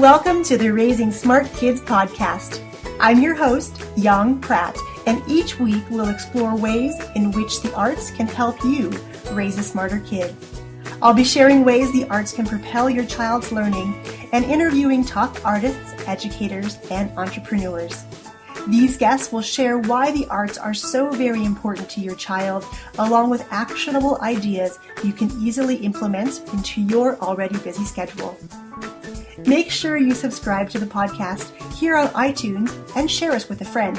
Welcome to the Raising Smart Kids podcast. I'm your host, Yang Pratt, and each week we'll explore ways in which the arts can help you raise a smarter kid. I'll be sharing ways the arts can propel your child's learning and interviewing top artists, educators, and entrepreneurs. These guests will share why the arts are so very important to your child, along with actionable ideas you can easily implement into your already busy schedule. Make sure you subscribe to the podcast here on iTunes and share us with a friend.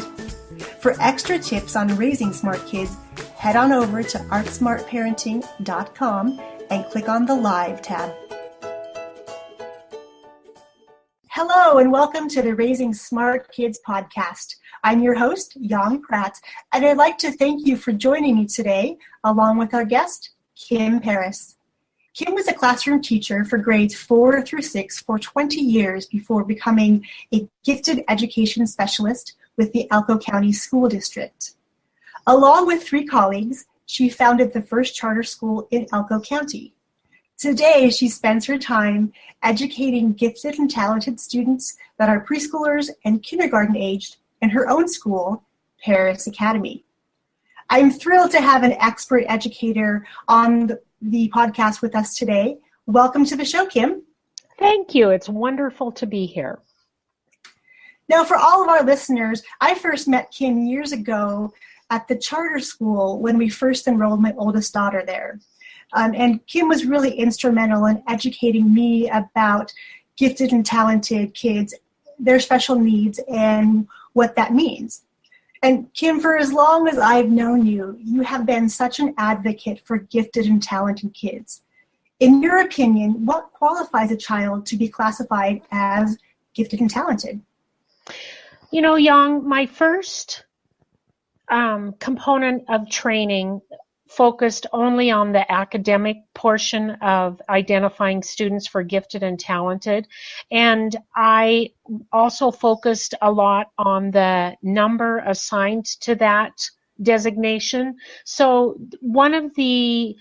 For extra tips on raising smart kids, head on over to artsmartparenting.com and click on the Live tab. Hello and welcome to the Raising Smart Kids podcast. I'm your host, Yang Pratt, and I'd like to thank you for joining me today, along with our guest, Kim Paris. Kim was a classroom teacher for grades 4 through 6 for 20 years before becoming a gifted education specialist with the Elko County School District. Along with 3 colleagues, she founded the first charter school in Elko County. Today, she spends her time educating gifted and talented students that are preschoolers and kindergarten aged in her own school, Paris Academy. I'm thrilled to have an expert educator on the podcast with us today. Welcome to the show, Kim. Thank you. It's wonderful to be here. Now, for all of our listeners, I first met Kim years ago at the charter school when we first enrolled my oldest daughter there. And Kim was really instrumental in educating me about gifted and talented kids, their special needs, and what that means. And Kim, for as long as I've known you, you have been such an advocate for gifted and talented kids. In your opinion, what qualifies a child to be classified as gifted and talented? You know, Yang, my first component of training focused only on the academic portion of identifying students for gifted and talented. And I also focused a lot on the number assigned to that designation. So one of the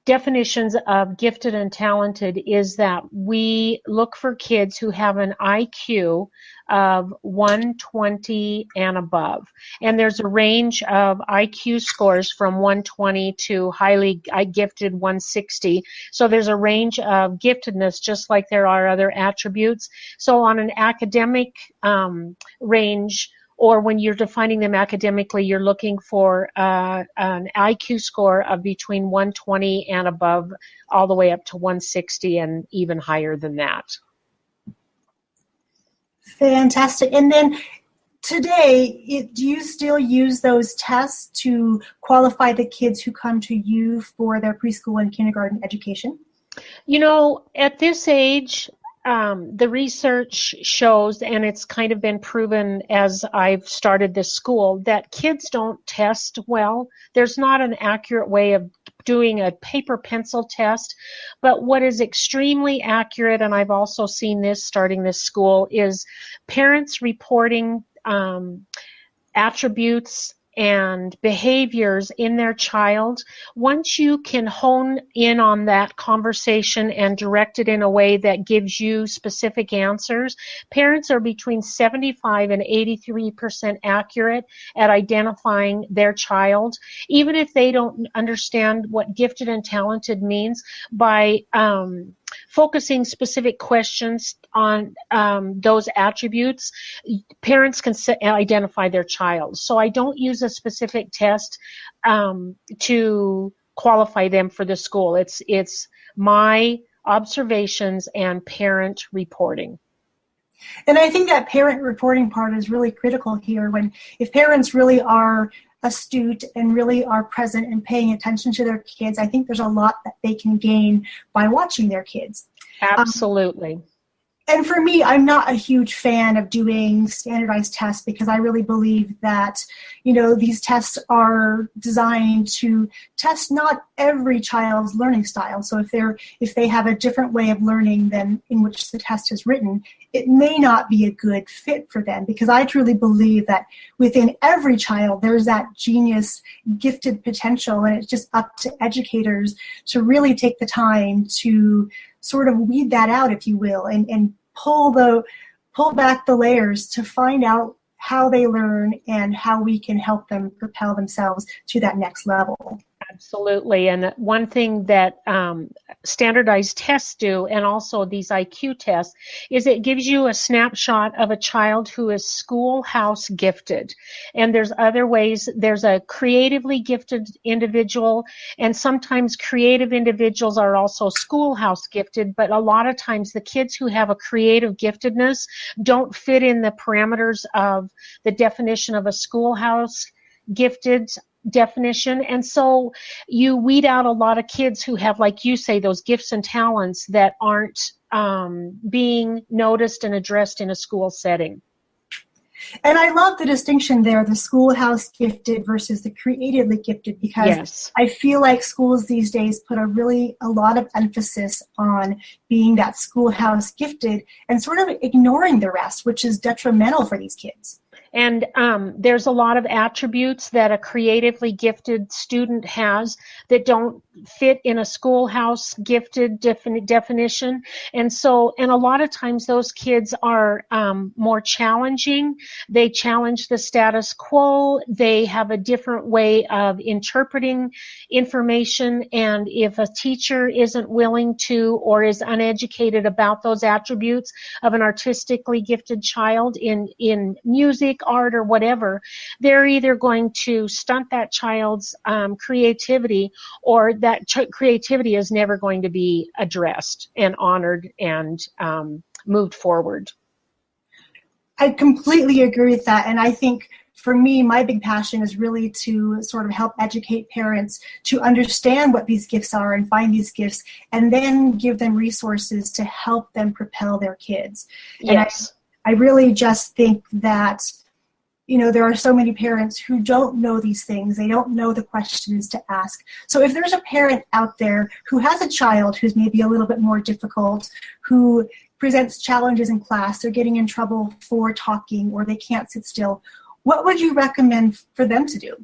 definitions of gifted and talented is that we look for kids who have an IQ of 120 and above. And there's a range of IQ scores from 120 to highly gifted 160. So there's a range of giftedness just like there are other attributes. So on an academic range, or when you're defining them academically, you're looking for an IQ score of between 120 and above, all the way up to 160 and even higher than that. Fantastic. And then today, do you still use those tests to qualify the kids who come to you for their preschool and kindergarten education? You know, at this age, the research shows, and it's kind of been proven as I've started this school, that kids don't test well. There's not an accurate way of doing a paper pencil test, but what is extremely accurate, and I've also seen this starting this school, is parents reporting attributes and behaviors in their child. Once you can hone in on that conversation and direct it in a way that gives you specific answers, parents are between 75 and 83% accurate at identifying their child, even if they don't understand what gifted and talented means, by focusing specific questions on those attributes. Parents can identify their child. So I don't use a specific test to qualify them for the school. It's my observations and parent reporting. And I think that parent reporting part is really critical here. If parents really are astute and really are present and paying attention to their kids, I think there's a lot that they can gain by watching their kids. Absolutely. And for me, I'm not a huge fan of doing standardized tests because I really believe that, these tests are designed to test not every child's learning style. So if they have a different way of learning than in which the test is written, it may not be a good fit for them, because I truly believe that within every child there's that genius, gifted potential, and it's just up to educators to really take the time to sort of weed that out, if you will, and pull back the layers to find out how they learn and how we can help them propel themselves to that next level. Absolutely. And one thing that standardized tests do, and also these IQ tests, is it gives you a snapshot of a child who is schoolhouse gifted. And there's other ways. There's a creatively gifted individual, and sometimes creative individuals are also schoolhouse gifted, but a lot of times the kids who have a creative giftedness don't fit in the parameters of the definition of a schoolhouse gifted definition. And so you weed out a lot of kids who have, like you say, those gifts and talents that aren't being noticed and addressed in a school setting. And I love the distinction there, the schoolhouse gifted versus the creatively gifted, because yes. I feel like schools these days put a lot of emphasis on being that schoolhouse gifted and sort of ignoring the rest, which is detrimental for these kids. And there's a lot of attributes that a creatively gifted student has that don't fit in a schoolhouse gifted definition. And a lot of times those kids are more challenging. They challenge the status quo. They have a different way of interpreting information. And if a teacher isn't willing to or is uneducated about those attributes of an artistically gifted child in music, art, or whatever, they're either going to stunt that child's creativity, or that creativity is never going to be addressed and honored and moved forward. I completely agree with that. And I think for me, my big passion is really to sort of help educate parents to understand what these gifts are and find these gifts, and then give them resources to help them propel their kids. Yes. And I really just think that, there are so many parents who don't know these things. They don't know the questions to ask. So if there's a parent out there who has a child who's maybe a little bit more difficult, who presents challenges in class, they're getting in trouble for talking, or they can't sit still, what would you recommend for them to do?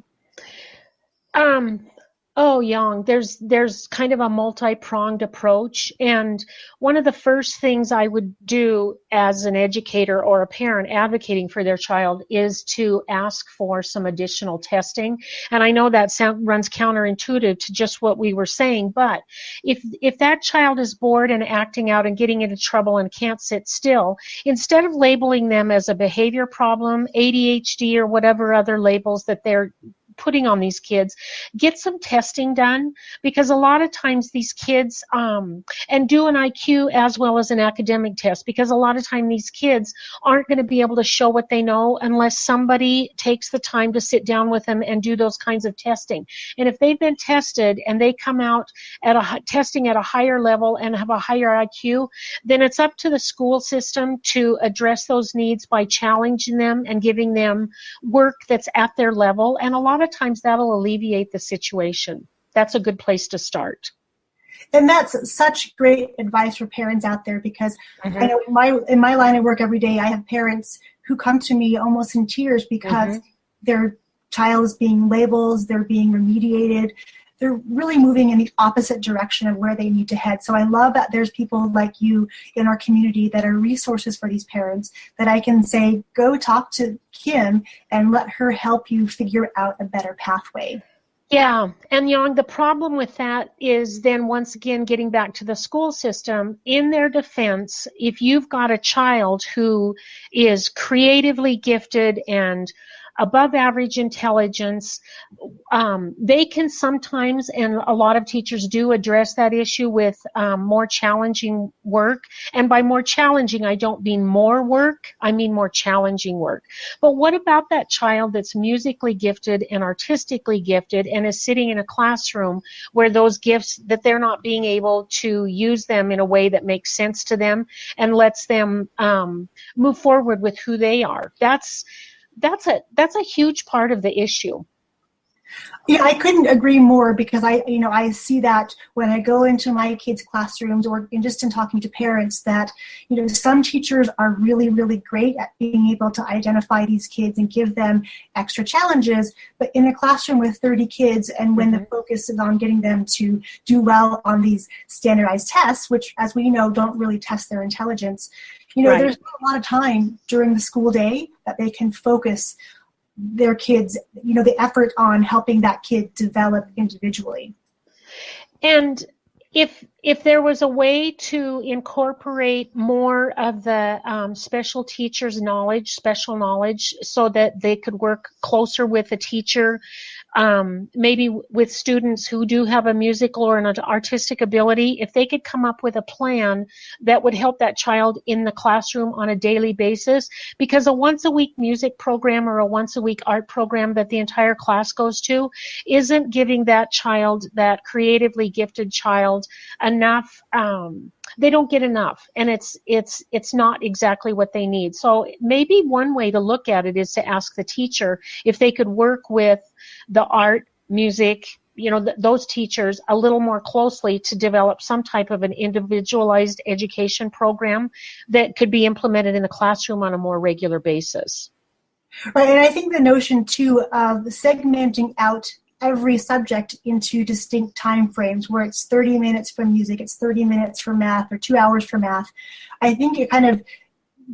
Yang, there's kind of a multi-pronged approach. And one of the first things I would do as an educator or a parent advocating for their child is to ask for some additional testing. And I know that runs counterintuitive to just what we were saying, but if that child is bored and acting out and getting into trouble and can't sit still, instead of labeling them as a behavior problem, ADHD, or whatever other labels that they're putting on these kids, get some testing done, because a lot of times these kids and do an IQ as well as an academic test, because a lot of time these kids aren't going to be able to show what they know unless somebody takes the time to sit down with them and do those kinds of testing. And if they've been tested and they come out at testing at a higher level and have a higher IQ, then it's up to the school system to address those needs by challenging them and giving them work that's at their level. And a lot of times that'll alleviate the situation. That's a good place to start. And that's such great advice for parents out there, because I know in my line of work every day, I have parents who come to me almost in tears because their child is being labeled, they're being remediated, they're really moving in the opposite direction of where they need to head. So I love that there's people like you in our community that are resources for these parents, that I can say, go talk to Kim and let her help you figure out a better pathway. Yeah, and Yang, the problem with that is then once again getting back to the school system. In their defense, if you've got a child who is creatively gifted and above average intelligence, they can sometimes, and a lot of teachers do, address that issue with more challenging work. And by more challenging, I don't mean more work, I mean more challenging work. But what about that child that's musically gifted and artistically gifted and is sitting in a classroom where those gifts, that they're not being able to use them in a way that makes sense to them and lets them move forward with who they are? That's a huge part of the issue. Yeah, I couldn't agree more because I see that when I go into my kids' classrooms or just in talking to parents that, some teachers are really, really great at being able to identify these kids and give them extra challenges. But in a classroom with 30 kids and when the focus is on getting them to do well on these standardized tests, which as we know don't really test their intelligence, Right. there's not a lot of time during the school day that they can focus their kids, the effort on helping that kid develop individually. And if there was a way to incorporate more of the special teachers' knowledge, special knowledge, so that they could work closer with a teacher, maybe with students who do have a musical or an artistic ability, if they could come up with a plan that would help that child in the classroom on a daily basis, because a once-a-week music program or a once-a-week art program that the entire class goes to isn't giving that child, that creatively gifted child, enough. They don't get enough, and it's not exactly what they need. So maybe one way to look at it is to ask the teacher if they could work with the art, music, those teachers a little more closely to develop some type of an individualized education program that could be implemented in the classroom on a more regular basis. Right, and I think the notion too of segmenting out every subject into distinct time frames where it's 30 minutes for music, it's 30 minutes for math, or 2 hours for math, I think it kind of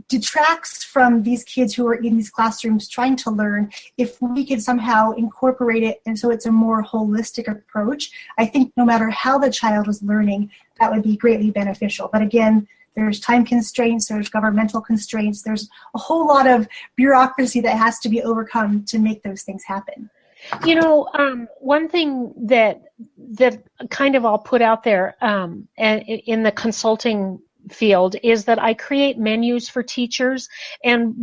detracts from these kids who are in these classrooms trying to learn. If we could somehow incorporate it and so it's a more holistic approach, I think no matter how the child is learning, that would be greatly beneficial. But again, there's time constraints, there's governmental constraints, there's a whole lot of bureaucracy that has to be overcome to make those things happen. One thing that kind of I'll put out there and in the consulting field is that I create menus for teachers, and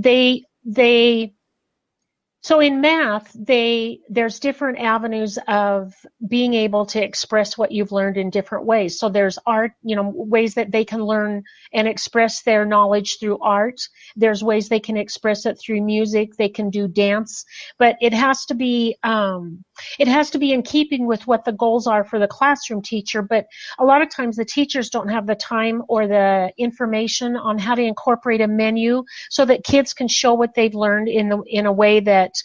so in math, there's different avenues of being able to express what you've learned in different ways. So there's art, ways that they can learn and express their knowledge through art. There's ways they can express it through music. They can do dance, but it has to be in keeping with what the goals are for the classroom teacher. But a lot of times the teachers don't have the time or the information on how to incorporate a menu so that kids can show what they've learned in a way that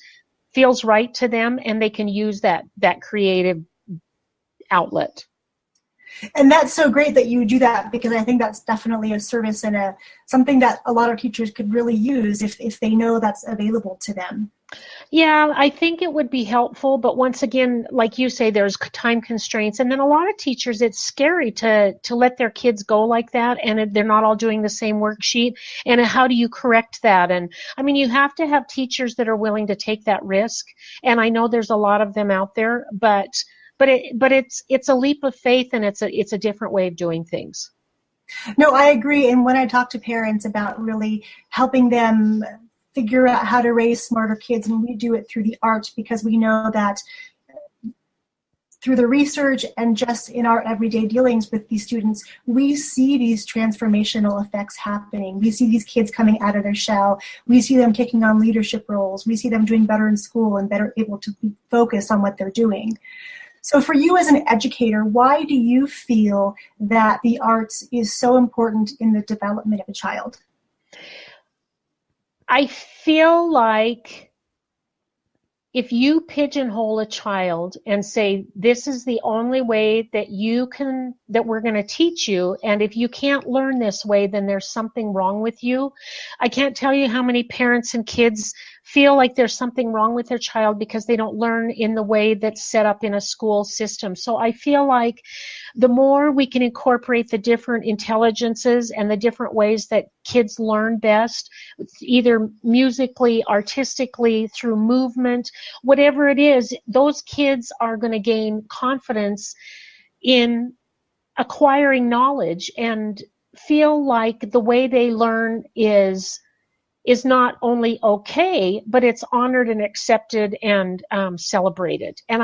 feels right to them, and they can use that creative outlet. And that's so great that you do that, because I think that's definitely a service and something that a lot of teachers could really use if they know that's available to them. Yeah, I think it would be helpful, but once again, like you say, there's time constraints, and then a lot of teachers, it's scary to let their kids go like that, and they're not all doing the same worksheet, and how do you correct that? And I mean, you have to have teachers that are willing to take that risk, and I know there's a lot of them out there, but it's a leap of faith, and it's a different way of doing things. No, I agree, and when I talk to parents about really helping them figure out how to raise smarter kids, and we do it through the arts, because we know that through the research and just in our everyday dealings with these students, we see these transformational effects happening. We see these kids coming out of their shell. We see them taking on leadership roles. We see them doing better in school and better able to focus on what they're doing. So for you as an educator, why do you feel that the arts is so important in the development of a child? I feel like if you pigeonhole a child and say, this is the only way that we're going to teach you, and if you can't learn this way, then there's something wrong with you. I can't tell you how many parents and kids feel like there's something wrong with their child because they don't learn in the way that's set up in a school system. So I feel like the more we can incorporate the different intelligences and the different ways that kids learn best, either musically, artistically, through movement, whatever it is, those kids are going to gain confidence in acquiring knowledge and feel like the way they learn is not only okay, but it's honored and accepted and celebrated. And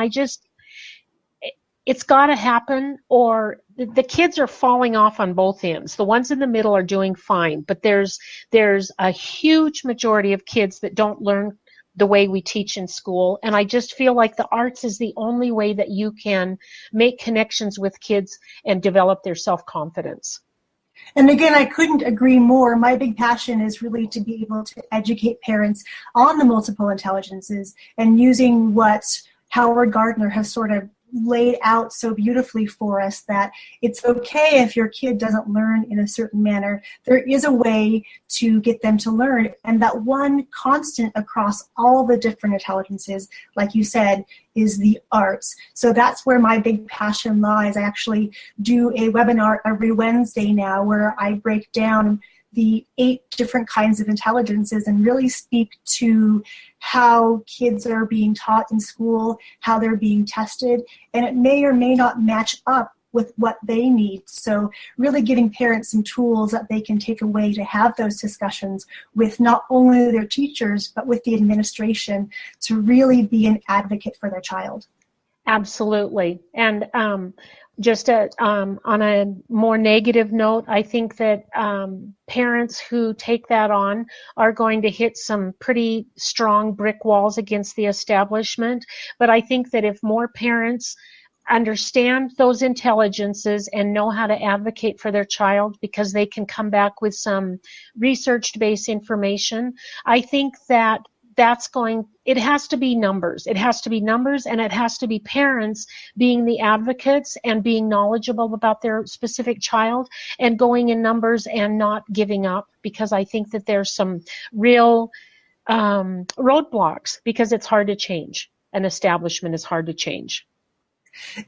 it's got to happen, or the kids are falling off on both ends. The ones in the middle are doing fine, but there's a huge majority of kids that don't learn the way we teach in school. And I just feel like the arts is the only way that you can make connections with kids and develop their self-confidence. And again, I couldn't agree more. My big passion is really to be able to educate parents on the multiple intelligences and using what Howard Gardner has sort of laid out so beautifully for us, that it's okay if your kid doesn't learn in a certain manner. There is a way to get them to learn, and that one constant across all the different intelligences, like you said, is the arts. So that's where my big passion lies. I actually do a webinar every Wednesday now where I break down the 8 different kinds of intelligences and really speak to how kids are being taught in school, how they're being tested, and it may or may not match up with what they need. So really giving parents some tools that they can take away to have those discussions with not only their teachers, but with the administration to really be an advocate for their child. Absolutely. And just on a more negative note, I think that parents who take that on are going to hit some pretty strong brick walls against the establishment. But I think that if more parents understand those intelligences and know how to advocate for their child because they can come back with some research-based information, I think that it has to be numbers. It has to be numbers, and it has to be parents being the advocates and being knowledgeable about their specific child and going in numbers and not giving up, because I think that there's some real roadblocks because it's hard to change. An establishment is hard to change.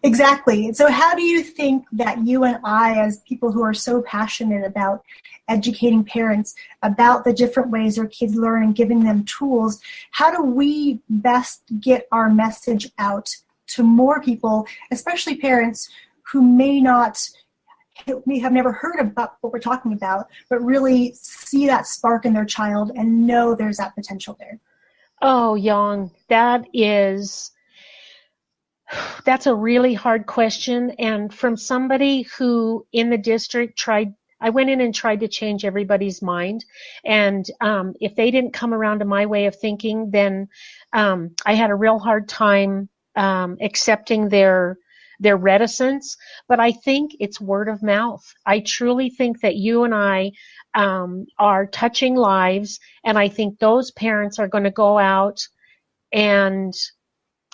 Exactly. So how do you think that you and I, as people who are so passionate about educating parents about the different ways their kids learn and giving them tools, how do we best get our message out to more people, especially parents who may have never heard about what we're talking about, but really see that spark in their child and know there's that potential there? Oh, Yang, that's a really hard question. And from somebody who in the district I went in and tried to change everybody's mind. And if they didn't come around to my way of thinking, then I had a real hard time accepting their reticence. But I think it's word of mouth. I truly think that you and I are touching lives. And I think those parents are going to go out and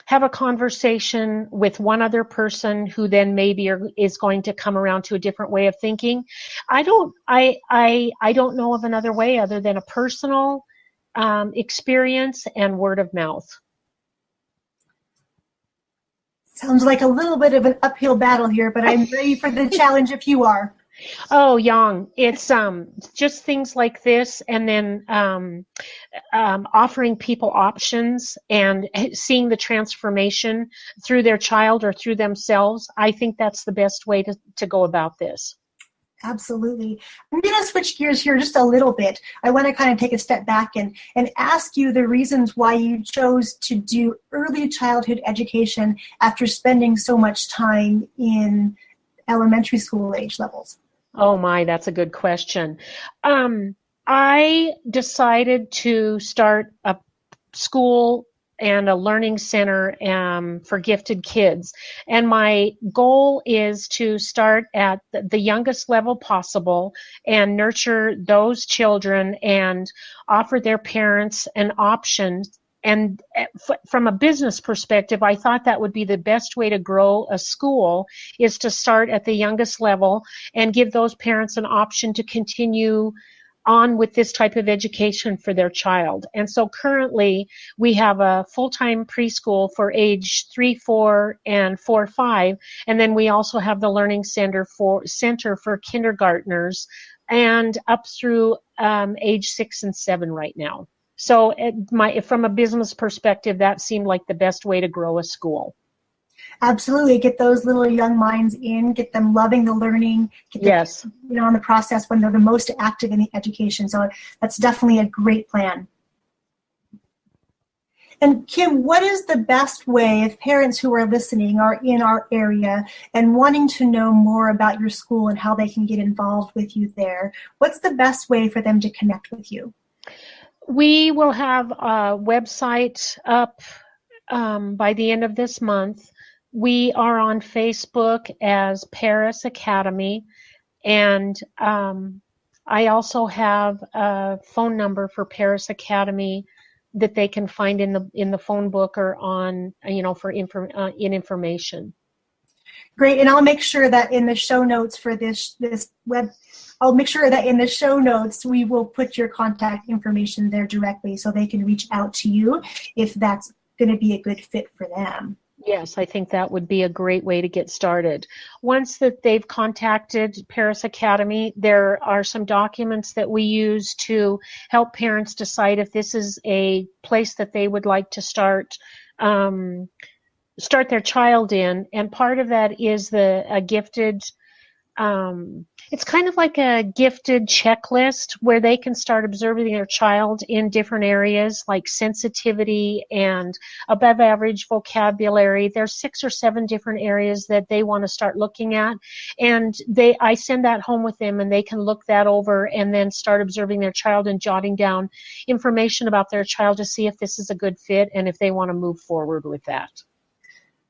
have a conversation with one other person who then maybe is going to come around to a different way of thinking. I don't know of another way other than a personal experience and word of mouth. Sounds like a little bit of an uphill battle here, but I'm ready for the challenge if you are. Oh, Yang, it's just things like this, and then offering people options and seeing the transformation through their child or through themselves. I think that's the best way to go about this. Absolutely. I'm going to switch gears here just a little bit. I want to kind of take a step back and ask you the reasons why you chose to do early childhood education after spending so much time in elementary school age levels. Oh my, that's a good question. I decided to start a school and a learning center for gifted kids. And my goal is to start at the youngest level possible and nurture those children and offer their parents an option. And from a business perspective, I thought that would be the best way to grow a school, is to start at the youngest level and give those parents an option to continue on with this type of education for their child. And so currently we have a full-time preschool for age 3, 4, and 4, 5. And then we also have the learning center for kindergartners and up through age 6 and 7 right now. So from a business perspective, that seemed like the best way to grow a school. Absolutely. Get those little young minds in, get them loving the learning, get them on the process when they're the most active in the education. So that's definitely a great plan. And Kim, what is the best way, if parents who are listening are in our area and wanting to know more about your school and how they can get involved with you there, what's the best way for them to connect with you? We will have a website up by the end of this month. We are on Facebook as Paris Academy, and I also have a phone number for Paris Academy that they can find in the phone book or on for information. Great, and I'll make sure that in the show notes for this web, I'll make sure that in the show notes we will put your contact information there directly so they can reach out to you if that's going to be a good fit for them. Yes, I think that would be a great way to get started. Once that they've contacted Paris Academy, there are some documents that we use to help parents decide if this is a place that they would like to start their child in. And part of that is a gifted, it's kind of like a gifted checklist where they can start observing their child in different areas like sensitivity and above average vocabulary. There's 6 or 7 different areas that they want to start looking at, and I send that home with them, and they can look that over and then start observing their child and jotting down information about their child to see if this is a good fit and if they want to move forward with that.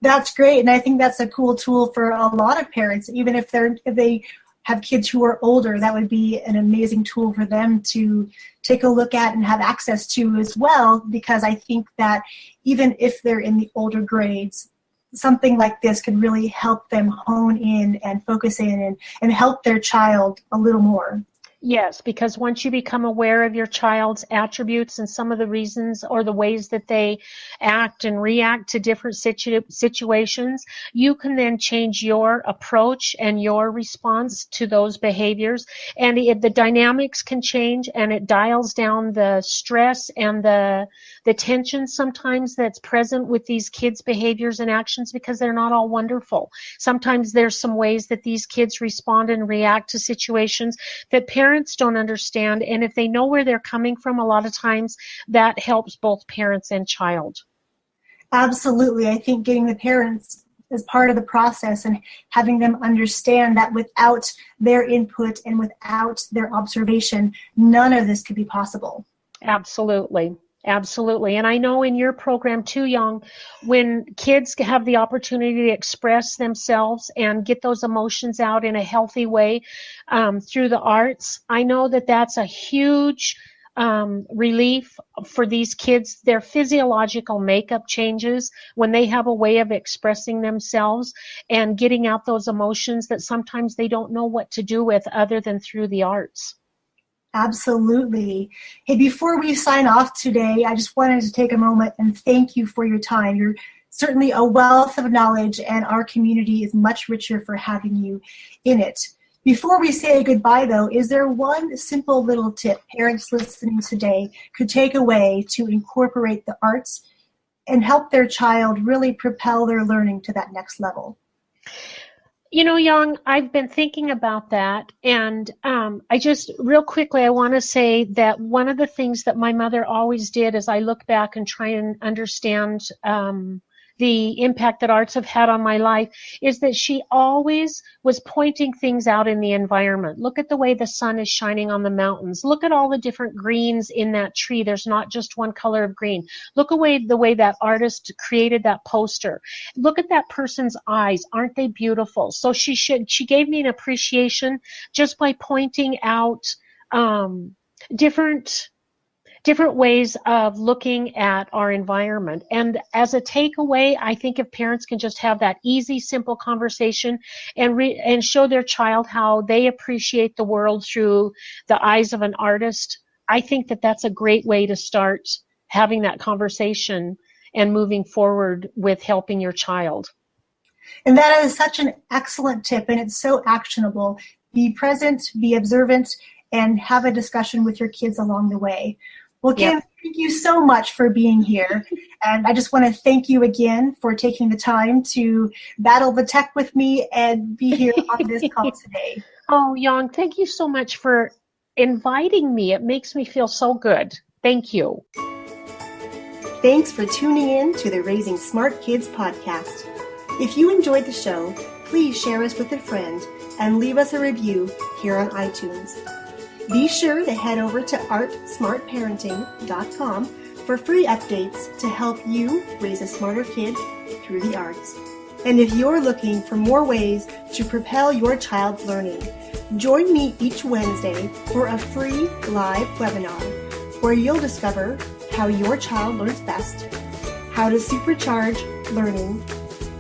That's great, and I think that's a cool tool for a lot of parents. Even if they have kids who are older, that would be an amazing tool for them to take a look at and have access to as well, because I think that even if they're in the older grades, something like this could really help them hone in and focus in and help their child a little more. Yes, because once you become aware of your child's attributes and some of the reasons or the ways that they act and react to different situations, you can then change your approach and your response to those behaviors. And the dynamics can change, and it dials down the stress and the tension sometimes that's present with these kids' behaviors and actions, because they're not all wonderful. Sometimes there's some ways that these kids respond and react to situations that parents don't understand, and if they know where they're coming from, a lot of times that helps both parents and child. Absolutely. I think getting the parents as part of the process and having them understand that without their input and without their observation, none of this could be possible. Absolutely. Absolutely. And I know in your program too, Young, when kids have the opportunity to express themselves and get those emotions out in a healthy way through the arts, I know that that's a huge relief for these kids. Their physiological makeup changes when they have a way of expressing themselves and getting out those emotions that sometimes they don't know what to do with other than through the arts. Absolutely. Hey, before we sign off today, I just wanted to take a moment and thank you for your time. You're certainly a wealth of knowledge, and our community is much richer for having you in it. Before we say goodbye, though, is there one simple little tip parents listening today could take away to incorporate the arts and help their child really propel their learning to that next level? You know, Young, I've been thinking about that, and I just, real quickly, I want to say that one of the things that my mother always did as I look back and try and understand the impact that arts have had on my life is that she always was pointing things out in the environment. Look at the way the sun is shining on the mountains. Look at all the different greens in that tree. There's not just one color of green. Look at the way that artist created that poster. Look at that person's eyes. Aren't they beautiful? So she gave me an appreciation just by pointing out different ways of looking at our environment. And as a takeaway, I think if parents can just have that easy, simple conversation and show their child how they appreciate the world through the eyes of an artist, I think that that's a great way to start having that conversation and moving forward with helping your child. And that is such an excellent tip, and it's so actionable. Be present, be observant, and have a discussion with your kids along the way. Well, Kim, Thank you so much for being here. And I just want to thank you again for taking the time to battle the tech with me and be here on this call today. Oh, Yang, thank you so much for inviting me. It makes me feel so good. Thank you. Thanks for tuning in to the Raising Smart Kids podcast. If you enjoyed the show, please share us with a friend and leave us a review here on iTunes. Be sure to head over to artsmartparenting.com for free updates to help you raise a smarter kid through the arts. And if you're looking for more ways to propel your child's learning, join me each Wednesday for a free live webinar where you'll discover how your child learns best, how to supercharge learning,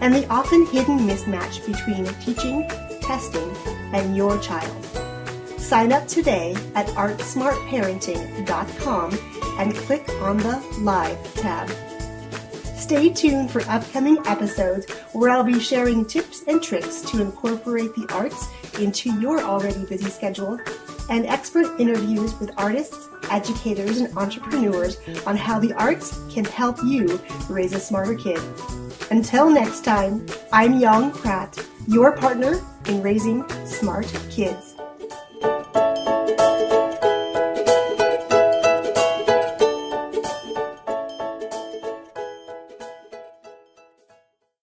and the often hidden mismatch between teaching, testing, and your child. Sign up today at artsmartparenting.com and click on the Live tab. Stay tuned for upcoming episodes where I'll be sharing tips and tricks to incorporate the arts into your already busy schedule, and expert interviews with artists, educators, and entrepreneurs on how the arts can help you raise a smarter kid. Until next time, I'm Yang Pratt, your partner in raising smart kids.